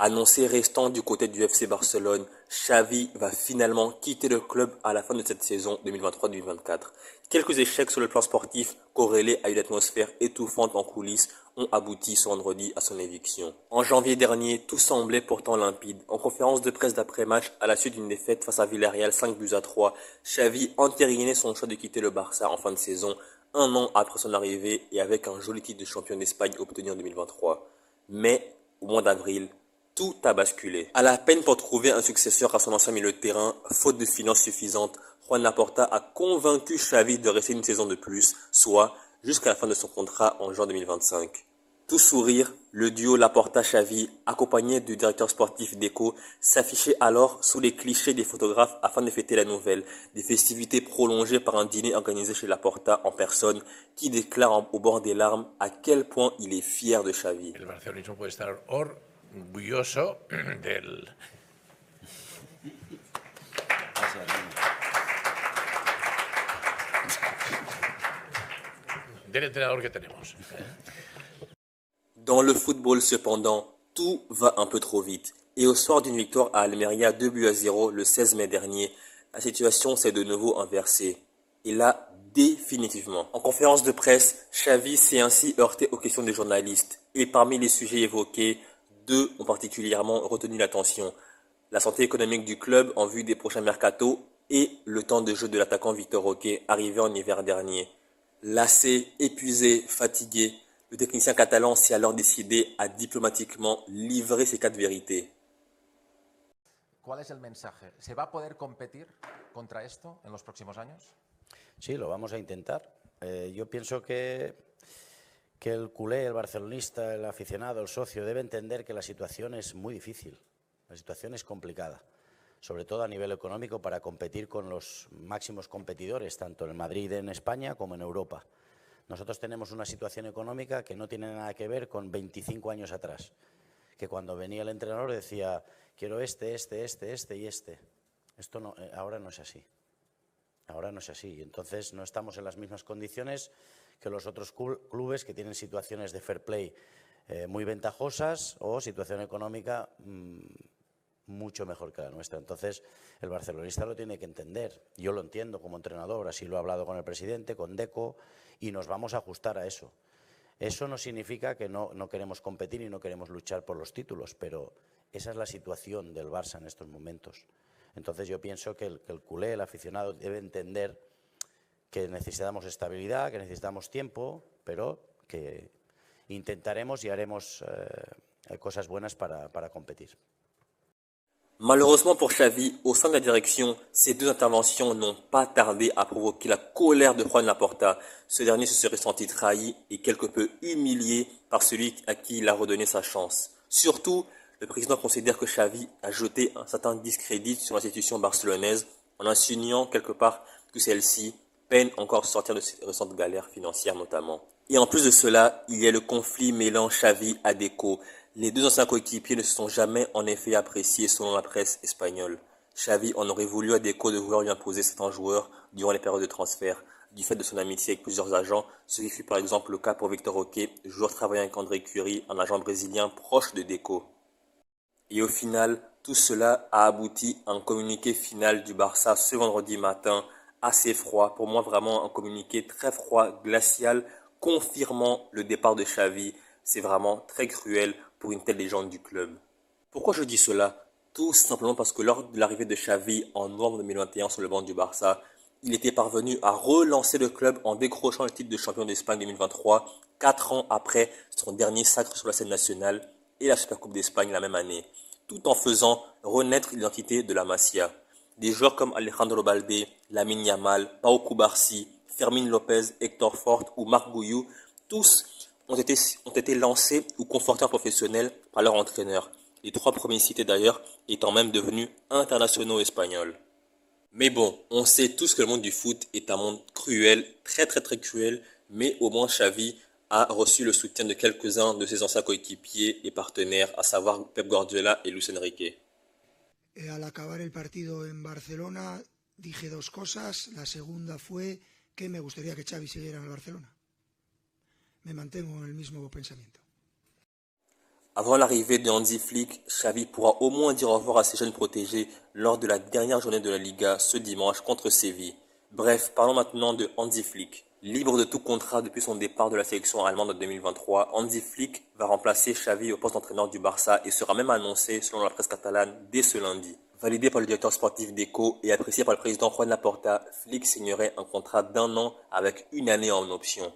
Annoncé restant du côté du FC Barcelone, Xavi va finalement quitter le club à la fin de cette saison 2023-2024. Quelques échecs sur le plan sportif, corrélés à une atmosphère étouffante en coulisses, ont abouti ce vendredi à son éviction. En janvier dernier, tout semblait pourtant limpide. En conférence de presse d'après-match, à la suite d'une défaite face à Villarreal 5-3, Xavi entérinait son choix de quitter le Barça en fin de saison, un an après son arrivée et avec un joli titre de champion d'Espagne obtenu en 2023. Mais, au mois d'avril, tout a basculé. À la peine pour trouver un successeur à son ancien milieu de terrain, faute de finances suffisantes, Juan Laporta a convaincu Xavi de rester une saison de plus, soit jusqu'à la fin de son contrat en juin 2025. Tout sourire, le duo Laporta-Xavi, accompagné du directeur sportif Deco, s'affichait alors sous les clichés des photographes afin de fêter la nouvelle, des festivités prolongées par un dîner organisé chez Laporta en personne, qui déclare au bord des larmes à quel point il est fier de Xavi. El barcelonismo puede estar orgulloso del entrenador que tenemos. Dans le football cependant, tout va un peu trop vite. Et au soir d'une victoire à Almeria 2-0 le 16 mai dernier, la situation s'est de nouveau inversée. Et là, définitivement. En conférence de presse, Xavi s'est ainsi heurté aux questions des journalistes. Et parmi les sujets évoqués, deux ont particulièrement retenu l'attention. La santé économique du club en vue des prochains mercatos et le temps de jeu de l'attaquant Victor Roque arrivé en hiver dernier. Lassé, épuisé, fatigué, le technicien catalan s'est alors décidé à diplomatiquement livrer ses quatre vérités. ¿Cuál es el mensaje? ¿Se va a poder competir contra esto en los próximos años? Sí, lo vamos a intentar. Yo pienso que el culé, el barcelonista, el aficionado, el socio debe entender que la situación es muy difícil, la situación es complicada, sobre todo a nivel económico para competir con los máximos competidores, tanto en Madrid, en España, como en Europa. Nosotros tenemos una situación económica que no tiene nada que ver con 25 años atrás, que cuando venía el entrenador decía, quiero este y este. Esto no, ahora no es así. Ahora no es así. Entonces no estamos en las mismas condiciones que los otros clubes que tienen situaciones de fair play muy ventajosas o situación económica mucho mejor que la nuestra. Entonces el barcelonista lo tiene que entender. Yo lo entiendo como entrenador, así lo he hablado con el presidente, con Deco, y nos vamos a ajustar a eso. Eso no significa que no queremos competir y no queremos luchar por los títulos, pero esa es la situación del Barça en estos momentos. Entonces yo pienso que el culé, el aficionado, debe entender que necesitamos estabilidad, que necesitamos tiempo, pero que intentaremos y haremos cosas buenas para competir. Malheureusement pour Xavi, au sein de la direction, ces deux interventions n'ont pas tardé à provoquer la colère de Juan Laporta. Ce dernier se serait senti trahi et quelque peu humilié par celui à qui il a redonné sa chance. Surtout, le président considère que Xavi a jeté un certain discrédit sur l'institution barcelonaise en insinuant quelque part que celle-ci peine encore à sortir de ses récentes galères financières notamment. Et en plus de cela, il y a le conflit mêlant Xavi à Deco. Les deux anciens coéquipiers ne se sont jamais en effet appréciés selon la presse espagnole. Xavi en aurait voulu à Deco de vouloir lui imposer certains joueurs durant les périodes de transfert, du fait de son amitié avec plusieurs agents, ce qui fut par exemple le cas pour Victor Roque, joueur travaillant avec André Curie, un agent brésilien proche de Deco. Et au final, tout cela a abouti à un communiqué final du Barça ce vendredi matin, assez froid, pour moi vraiment un communiqué très froid, glacial, confirmant le départ de Xavi. C'est vraiment très cruel pour une telle légende du club. Pourquoi je dis cela? Tout simplement parce que lors de l'arrivée de Xavi en novembre 2021 sur le banc du Barça, il était parvenu à relancer le club en décrochant le titre de champion d'Espagne 2023, 4 ans après son dernier sacre sur la scène nationale et la Supercoupe d'Espagne la même année, tout en faisant renaître l'identité de la Masia. Des joueurs comme Alejandro Balde, Lamine Yamal, Pau Cubarsí, Fermín López, Héctor Fort ou Marc Bouillou, tous ont été lancés ou confortés en professionnel par leur entraîneur. Les trois premiers cités d'ailleurs étant même devenus internationaux espagnols. Mais bon, on sait tous que le monde du foot est un monde cruel, très cruel, mais au moins Xavi a reçu le soutien de quelques-uns de ses anciens coéquipiers et partenaires, à savoir Pep Guardiola et Luis Enrique. Al acabar el partido en Barcelona dije dos cosas. La segunda fue que me gustaría que Xavi siguiera en el Barcelona. Me mantengo en el mismo pensamiento. Avant l'arrivée de Hansi Flick, Xavi pourra au moins dire au revoir à ses jeunes protégés lors de la dernière journée de la Liga ce dimanche contre Séville. Bref, parlons maintenant de Hansi Flick. Libre de tout contrat depuis son départ de la sélection allemande en 2023, Hansi Flick va remplacer Xavi au poste d'entraîneur du Barça et sera même annoncé, selon la presse catalane, dès ce lundi. Validé par le directeur sportif d'Eco et apprécié par le président Juan Laporta, Flick signerait un contrat d'1 an avec 1 année en option.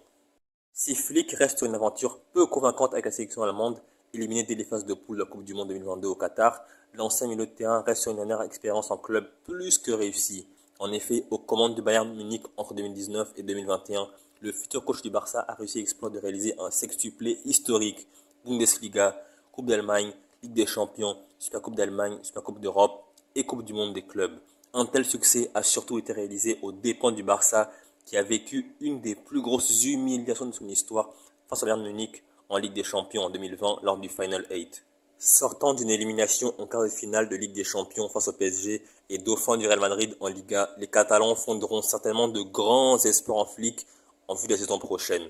Si Flick reste sur une aventure peu convaincante avec la sélection allemande, éliminé dès les phases de poule de la Coupe du Monde 2022 au Qatar, l'ancien milieu de terrain reste sur une dernière expérience en club plus que réussie. En effet, aux commandes du Bayern Munich entre 2019 et 2021, le futur coach du Barça a réussi l'exploit de réaliser un sextuplé historique. Bundesliga, Coupe d'Allemagne, Ligue des Champions, Supercoupe d'Allemagne, Supercoupe d'Europe et Coupe du Monde des clubs. Un tel succès a surtout été réalisé aux dépens du Barça qui a vécu une des plus grosses humiliations de son histoire face au Bayern Munich en Ligue des Champions en 2020 lors du Final 8. Sortant d'une élimination en quart de finale de Ligue des Champions face au PSG et dauphin du Real Madrid en Liga, les Catalans fonderont certainement de grands espoirs en Flick en vue de la saison prochaine.